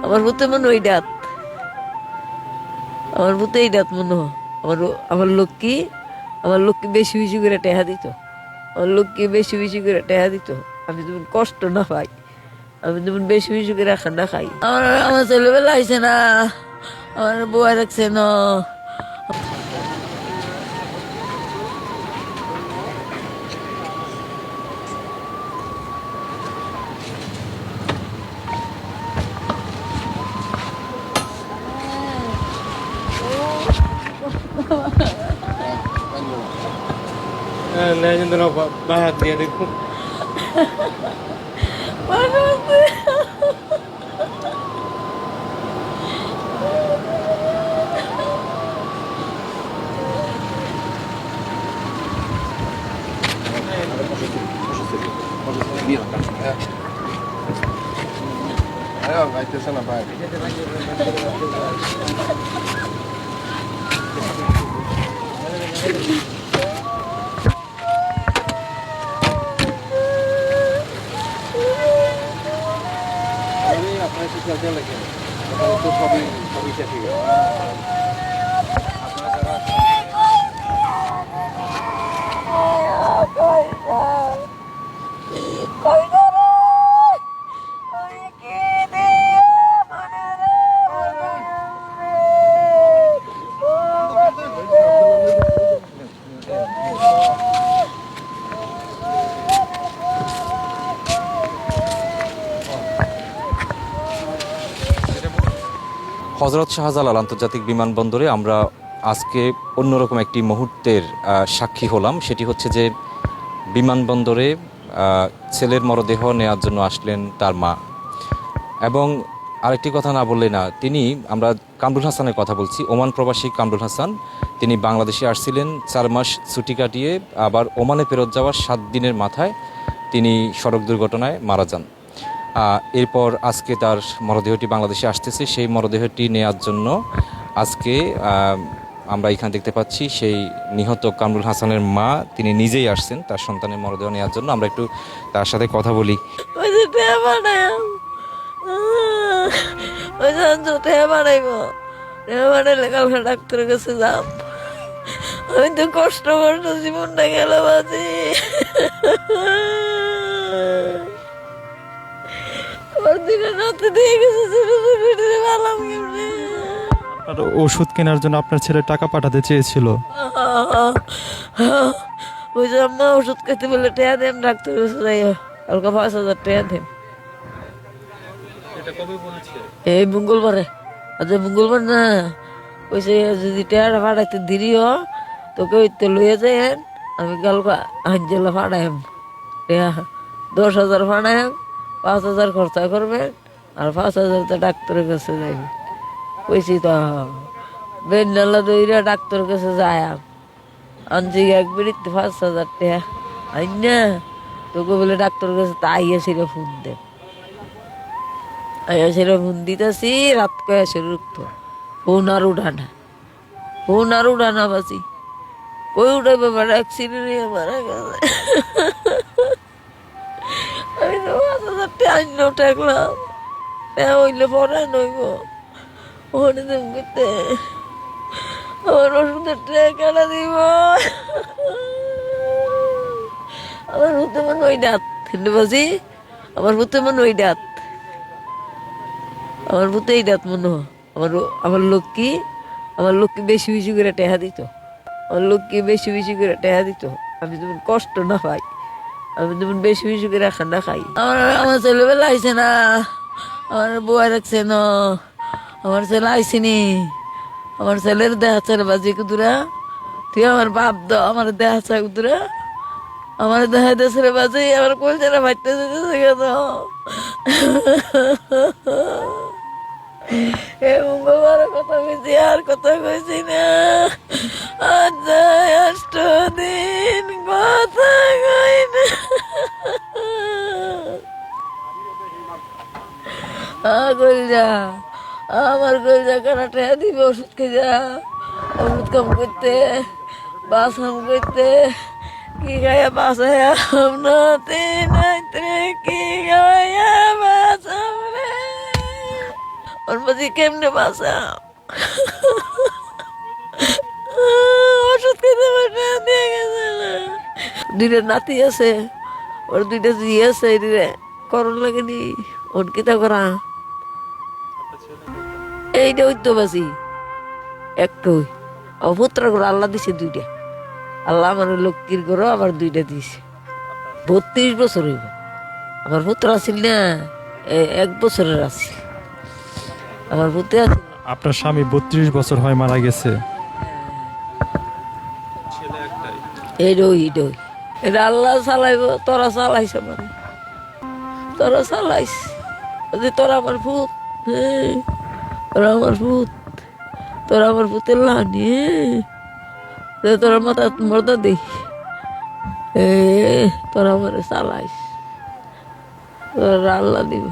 আমার ভূতে মনে ওই ডাত, আমার ভূতে এই ডাত মনে হয়। আমার আমার লক্ষ্মী, আমার লক্ষ্মী বেশি বেশি করে টেহা দিত, আমার লক্ষ্মী বেশি বেশি করে টেহা দিত। আমি যেমন কষ্ট না পাই, আমি যেমন বেশি বেশি করে খানা খাই। আমার আমার ছেলেবেলা আইসে না, আমার বউয়া রাখছে না। Legend of Bahagia देखो Ayo, nggak itu sana Pak. Ini apa sih kerja lagi? Kalau itu hobi saya juga. Hazrat Shahjalal আন্তর্জাতিক বিমানবন্দরে আমরা আজকে অন্যরকম একটি মুহূর্তের সাক্ষী হলাম। সেটি হচ্ছে যে বিমানবন্দরে ছেলের মরদেহ নেওয়ার জন্য আসলেন তার মা। এবং আরেকটি কথা না বললে না, তিনি, আমরা কামরুল হাসানের কথা বলছি, ওমান প্রবাসী কামরুল হাসান। তিনি বাংলাদেশে আসছিলেন 4 মাস ছুটি কাটিয়ে, আবার ওমানে ফেরত যাওয়ার 7 দিনের মাথায় তিনি সড়ক দুর্ঘটনায় মারা যান। এরপর আজকে তার মরদেহটি বাংলাদেশে আসতেছে। সেই মরদেহটি নেয়ার জন্য আজকে আমরা এখানে দেখতে পাচ্ছি সেই নিহত কামরুল হাসানের মা, তিনি নিজেই আসছেন তার সন্তানের মরদেহ নেওয়ার জন্য। আমরা একটু তার সাথে কথা বলি। ডাক্তারের কাছে যাম, আমি তো কষ্ট কষ্ট জীবনটা গেল বাজি। ওষুধ কেনার জন্য আপনার ছেলে টাকা পাঠাতে চেয়েছিল। ওই যে আম্মা ওষুধ খেতে বলে টেয়া দেন, ডাক্তার কাছে যাই হালকা 5,000 টেয়া দেন। এই মঙ্গলবারে, আজ মঙ্গলবার না, ওইসে যদি টেয়াটা পাঠাইতে দেরি হ তোকে ওই তো লইয়া যাই, আমি কালকে আঞ্জলা পাঠাইম টেয়া 10,000 পাঠাইম, 5,000 খরচা করবেন আর 5,000 তো ডাক্তারের কাছে যাইবে। কইছি তো বেন্ডালা দইরা ডাক্তারের কাছে যায় আনছি এক বেরিতে 5,000 টাকা আইন না, তোকে বলে ডাক্তারের কাছে তা আইয়া সেরে ফোন দে, আইয়া সেরে ফোন দিতেছি, রাত কয়ে সেরে উঠতো, ফোন আর উঠানা, ফোন আর উঠানা বাসি, কই উঠাবে বেড়া, অ্যাক্সিডেন্ট মারা গেছে। আমি তো 5,000 টাকা আইন ঠেকলাম, হইলে পরে নইব ওখানে করতে আমার ওষুধের টাকাটা দিব। আমার ভূতে মনে ওই ডাত বাজি, আমার ভূতে মনে ওই ডাত, আমার ভূতে এই ডাত মনে হয়। আমার লক্ষ্মী, আমার লক্ষ্মী বেশি বেশি করে টেহা দিত, আমার লক্ষ্মী বেশি বেশি করে টেহা দিত। আমি যেমন কষ্ট না পাই, আমি যেমন বেশি বেশি করে খানা খাই। আমার ছেলেবেলা আইসে না, আমার বউয়া রাখছে না, আমার ছেলে আইসিনি, আমার ছেলের দেহা ছেলে বাজি কুদুরা, তুই আমার বাপ দাও আমার দেহা চা কুদুরা, আমার দেহা দেশের বাজি, আমার কোন ছেলে ভাইতে যেতেছে কেন? এ মঙ্গলবার কথা কইছি, আর কথা কইছি না, আজ 8 দিন কথা কই না। কইরা আমার কইরা কানাটা দিবে ওষুধ খেয়ে, ওষুধ কাম করতে, বাসাম করতে, কি গায়া বাসায়াম নাতে নাইতে, কি গায়া বাসাম রে, ওর মাঝে কেমনে বাঁচা ওষুধ খেতে পারে দিয়ে গেছে না। দুইটা নাতি আছে, ওর দুইটা জি আছে, করণ লাগেনি ওর কিতা করা এইটা হইতো বাসি একটু অভুত্র করে আল্লাহ দিছে দুইটা। আল্লাহ আমার লক্ষ্মীর করো আবার দুইটা দিছে। 32 বছর হইব। আমার পুত্র আছিল না 1 বছরের আছে। আমার পুত্র আছে আপনার স্বামী 32 বছর হয় মারা গেছে। এইডই এটা আল্লাহ চালাইব, তোরা চালাইছ মানে তোরা চালাইস তোরা আমার ভূত, তোরা আমার ভূত, তোরা আমার ভূতের লানি তোরা মাথা মর্দা দেই তোরা আমার চালাইস, তোরা আল্লাহ দিব।